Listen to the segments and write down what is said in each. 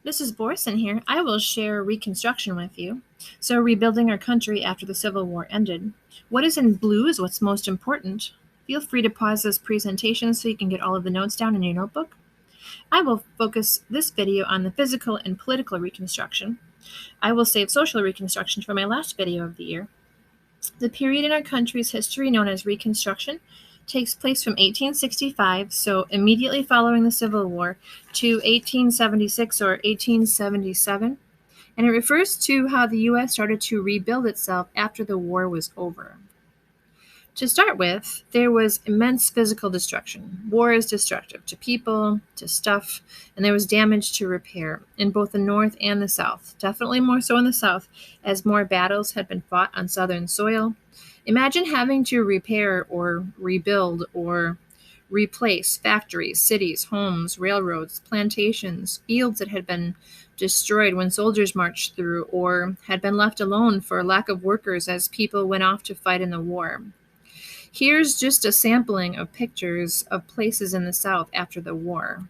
This is Borson here. I will share Reconstruction with you. So, rebuilding our country after the Civil War ended. What is in blue is what's most important. Feel free to pause this presentation so you can get all of the notes down in your notebook. I will focus this video on the physical and political reconstruction. I will save social reconstruction for my last video of the year. The period in our country's history known as Reconstruction takes place from 1865, so immediately following the Civil War, to 1876 or 1877, and it refers to how the U.S. started to rebuild itself after the war was over. To start with, there was immense physical destruction. War is destructive to people, to stuff, and there was damage to repair in both the North and the South. Definitely more so in the South, as more battles had been fought on Southern soil. Imagine having to repair or rebuild or replace factories, cities, homes, railroads, plantations, fields that had been destroyed when soldiers marched through or had been left alone for lack of workers as people went off to fight in the war. Here's just a sampling of pictures of places in the South after the war.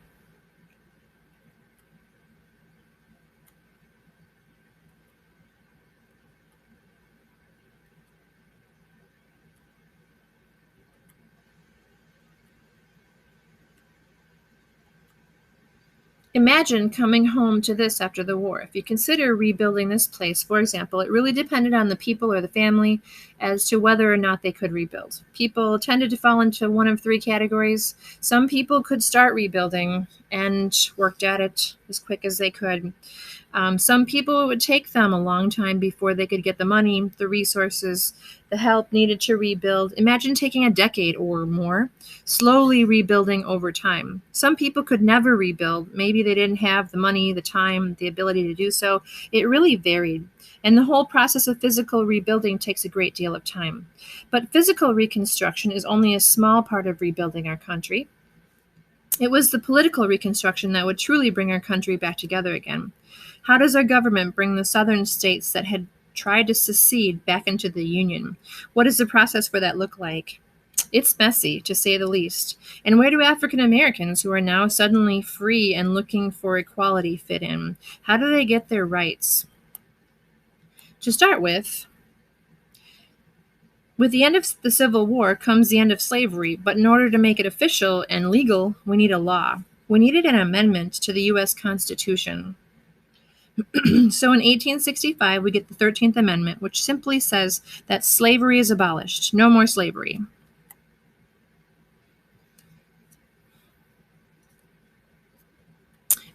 Imagine coming home to this after the war. If you consider rebuilding this place, for example, it really depended on the people or the family as to whether or not they could rebuild. People tended to fall into one of three categories. Some people could start rebuilding and worked at it as quick as they could. Some people, it would take them a long time before they could get the money, the resources, the help needed to rebuild. Imagine taking a decade or more, slowly rebuilding over time. Some people could never rebuild. Maybe they didn't have the money, the time, the ability to do so. It really varied. And the whole process of physical rebuilding takes a great deal of time. But physical reconstruction is only a small part of rebuilding our country. It was the political reconstruction that would truly bring our country back together again. How does our government bring the southern states that had tried to secede back into the Union? What does the process for that look like? It's messy, to say the least. And where do African Americans who are now suddenly free and looking for equality fit in? How do they get their rights? To start with the end of the Civil War comes the end of slavery, but in order to make it official and legal, we need a law. We needed an amendment to the U.S. Constitution. So in 1865, we get the 13th Amendment, which simply says that slavery is abolished. No more slavery.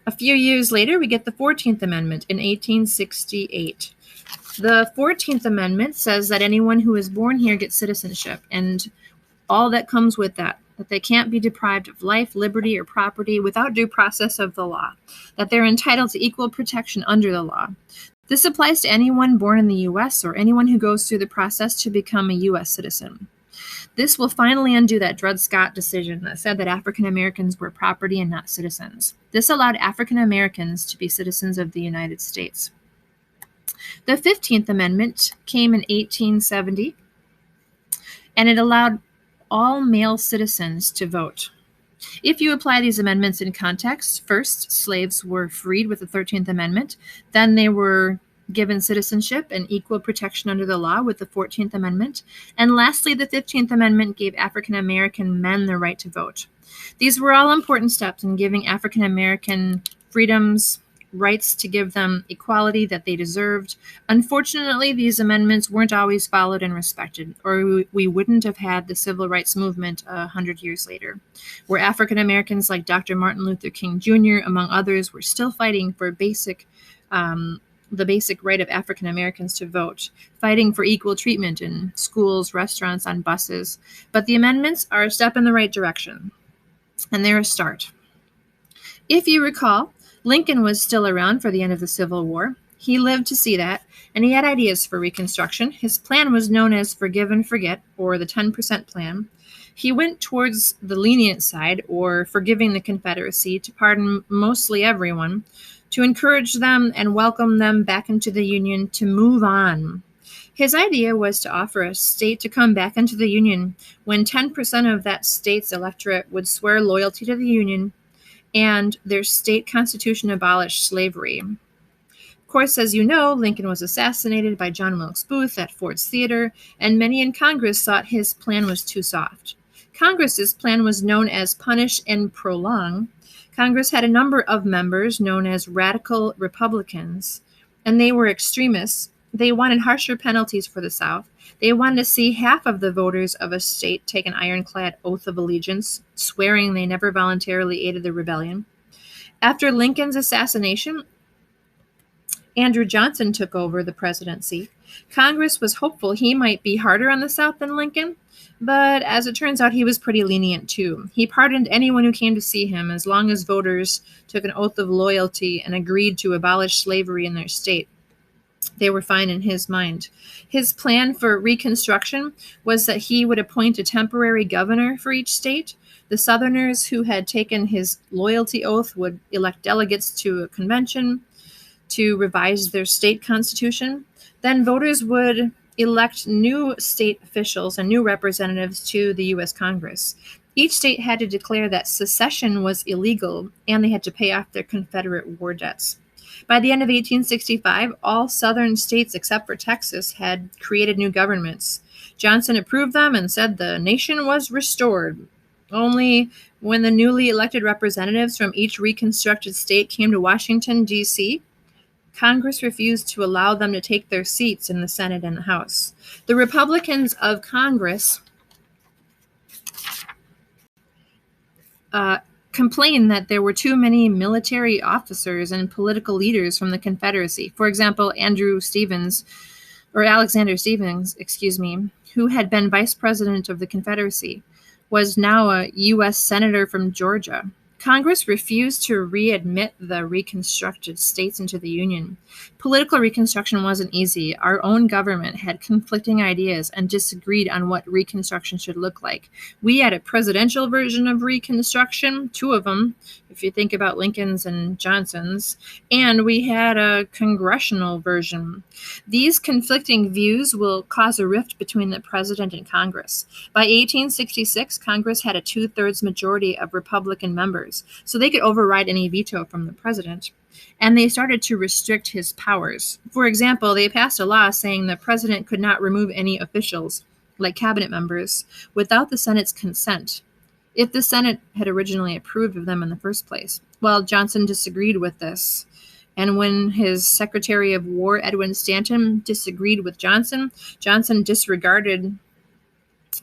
A few years later, we get the 14th Amendment in 1868. The 14th Amendment says that anyone who is born here gets citizenship and all that comes with that they can't be deprived of life, liberty, or property without due process of the law, that they're entitled to equal protection under the law. This applies to anyone born in the U.S. or anyone who goes through the process to become a U.S. citizen. This will finally undo that Dred Scott decision that said that African Americans were property and not citizens. This allowed African Americans to be citizens of the United States. The 15th Amendment came in 1870, and it allowed all male citizens to vote. If you apply these amendments in context, first, slaves were freed with the 13th Amendment. Then they were given citizenship and equal protection under the law with the 14th Amendment. And lastly, the 15th Amendment gave African American men the right to vote. These were all important steps in giving African American freedoms, rights to give them equality that they deserved. Unfortunately, these amendments weren't always followed and respected, or we wouldn't have had the civil rights movement 100 years later, where African Americans like Dr. Martin Luther King Jr., among others, were still fighting for the basic right of African Americans to vote, fighting for equal treatment in schools, restaurants, on buses. But the amendments are a step in the right direction, and they're a start. If you recall, Lincoln was still around for the end of the Civil War. He lived to see that, and he had ideas for Reconstruction. His plan was known as Forgive and Forget, or the 10% Plan. He went towards the lenient side, or forgiving the Confederacy, to pardon mostly everyone, to encourage them and welcome them back into the Union, to move on. His idea was to offer a state to come back into the Union when 10% of that state's electorate would swear loyalty to the Union and their state constitution abolished slavery. Of course, as you know, Lincoln was assassinated by John Wilkes Booth at Ford's Theater, and many in Congress thought his plan was too soft. Congress's plan was known as Punish and Prolong. Congress had a number of members known as Radical Republicans, and they were extremists. They wanted harsher penalties for the South. They wanted to see half of the voters of a state take an ironclad oath of allegiance, swearing they never voluntarily aided the rebellion. After Lincoln's assassination, Andrew Johnson took over the presidency. Congress was hopeful he might be harder on the South than Lincoln, but as it turns out, he was pretty lenient too. He pardoned anyone who came to see him as long as voters took an oath of loyalty and agreed to abolish slavery in their state. They were fine in his mind. His plan for Reconstruction was that he would appoint a temporary governor for each state. The Southerners who had taken his loyalty oath would elect delegates to a convention to revise their state constitution. Then voters would elect new state officials and new representatives to the U.S. Congress. Each state had to declare that secession was illegal, and they had to pay off their Confederate war debts. By the end of 1865, all southern states except for Texas had created new governments. Johnson approved them and said the nation was restored. Only when the newly elected representatives from each reconstructed state came to Washington, D.C., Congress refused to allow them to take their seats in the Senate and the House. The Republicans of Congress complained that there were too many military officers and political leaders from the Confederacy. For example, Alexander Stephens, who had been vice president of the Confederacy, was now a U.S. senator from Georgia. Congress refused to readmit the reconstructed states into the Union. Political reconstruction wasn't easy. Our own government had conflicting ideas and disagreed on what Reconstruction should look like. We had a presidential version of Reconstruction, two of them, if you think about Lincoln's and Johnson's, and we had a congressional version. These conflicting views will cause a rift between the president and Congress. By 1866, Congress had a 2/3 majority of Republican members, so they could override any veto from the president. And they started to restrict his powers. For example, they passed a law saying the president could not remove any officials, like cabinet members, without the Senate's consent, if the Senate had originally approved of them in the first place. Well, Johnson disagreed with this. And when his Secretary of War, Edwin Stanton, disagreed with Johnson, Johnson disregarded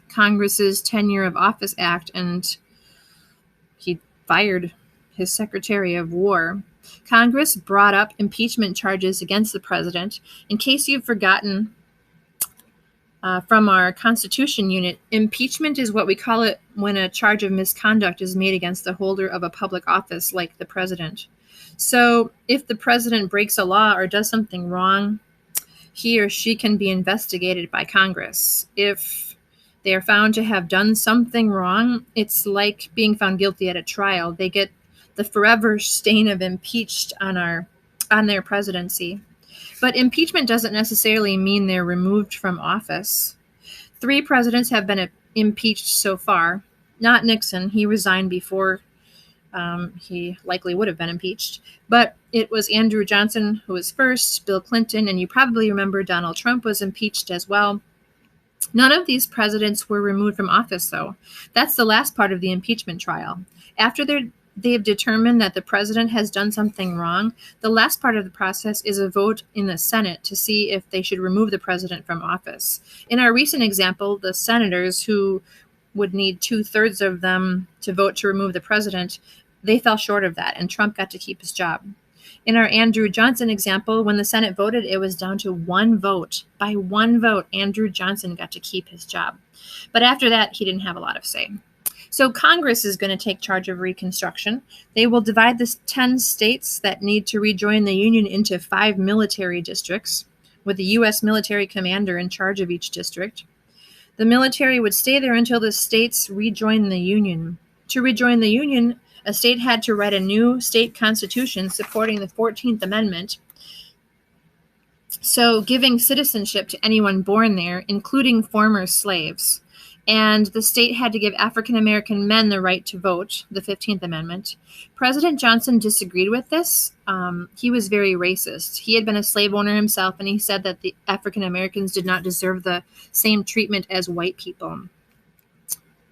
Congress's Tenure of Office Act and he fired his Secretary of War. Congress brought up impeachment charges against the president. In case you've forgotten from our Constitution unit, impeachment is what we call it when a charge of misconduct is made against the holder of a public office, like the president. So if the president breaks a law or does something wrong, he or she can be investigated by Congress. If they are found to have done something wrong, it's like being found guilty at a trial. They get the forever stain of impeached on their presidency. But impeachment doesn't necessarily mean they're removed from office. 3 presidents have been impeached so far. Not Nixon. He resigned before he likely would have been impeached. But it was Andrew Johnson who was first, Bill Clinton, and you probably remember Donald Trump was impeached as well. None of these presidents were removed from office, though. That's the last part of the impeachment trial. After they've determined that the president has done something wrong, the last part of the process is a vote in the Senate to see if they should remove the president from office. In our recent example, the senators, who would need 2/3 of them to vote to remove the president, they fell short of that, and Trump got to keep his job. In our Andrew Johnson example, when the Senate voted, it was down to 1 vote. By 1 vote, Andrew Johnson got to keep his job. But after that, he didn't have a lot of say. So Congress is going to take charge of Reconstruction. They will divide the 10 states that need to rejoin the Union into 5 military districts, with the U.S. military commander in charge of each district. The military would stay there until the states rejoin the Union. To rejoin the Union, a state had to write a new state constitution supporting the 14th Amendment, so giving citizenship to anyone born there, including former slaves. and the state had to give African American men the right to vote, the 15th Amendment. President Johnson disagreed with this. He was very racist. He had been a slave owner himself, and he said that the African Americans did not deserve the same treatment as white people.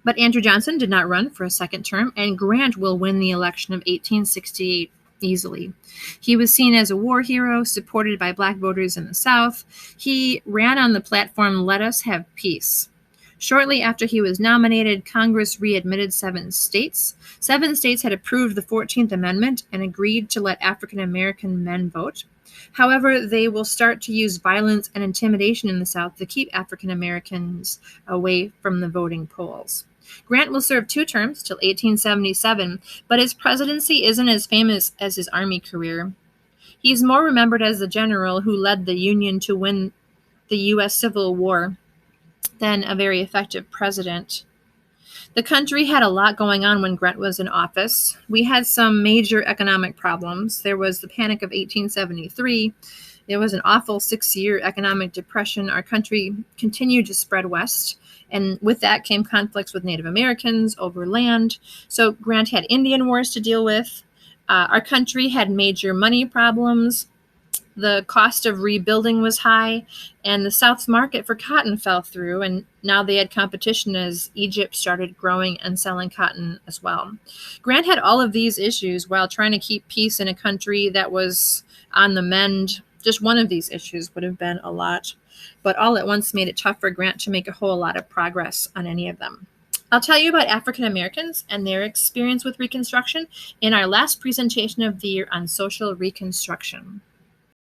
But Andrew Johnson did not run for a second term, and Grant will win the election of 1868 easily. He was seen as a war hero, supported by black voters in the South. He ran on the platform, "Let us have peace." Shortly after he was nominated, Congress readmitted 7 states. 7 states had approved the 14th Amendment and agreed to let African American men vote. However, they will start to use violence and intimidation in the South to keep African Americans away from the voting polls. Grant will serve 2 terms till 1877, but his presidency isn't as famous as his Army career. He's more remembered as the general who led the Union to win the U.S. Civil War than a very effective president. The country had a lot going on when Grant was in office. We had some major economic problems. There was the Panic of 1873. There was an awful 6-year economic depression. Our country continued to spread west, and with that came conflicts with Native Americans over land. So Grant had Indian wars to deal with. Our country had major money problems. The cost of rebuilding was high, and the South's market for cotton fell through, and now they had competition as Egypt started growing and selling cotton as well. Grant had all of these issues while trying to keep peace in a country that was on the mend. Just one of these issues would have been a lot, but all at once made it tough for Grant to make a whole lot of progress on any of them. I'll tell you about African Americans and their experience with Reconstruction in our last presentation of the year on social reconstruction.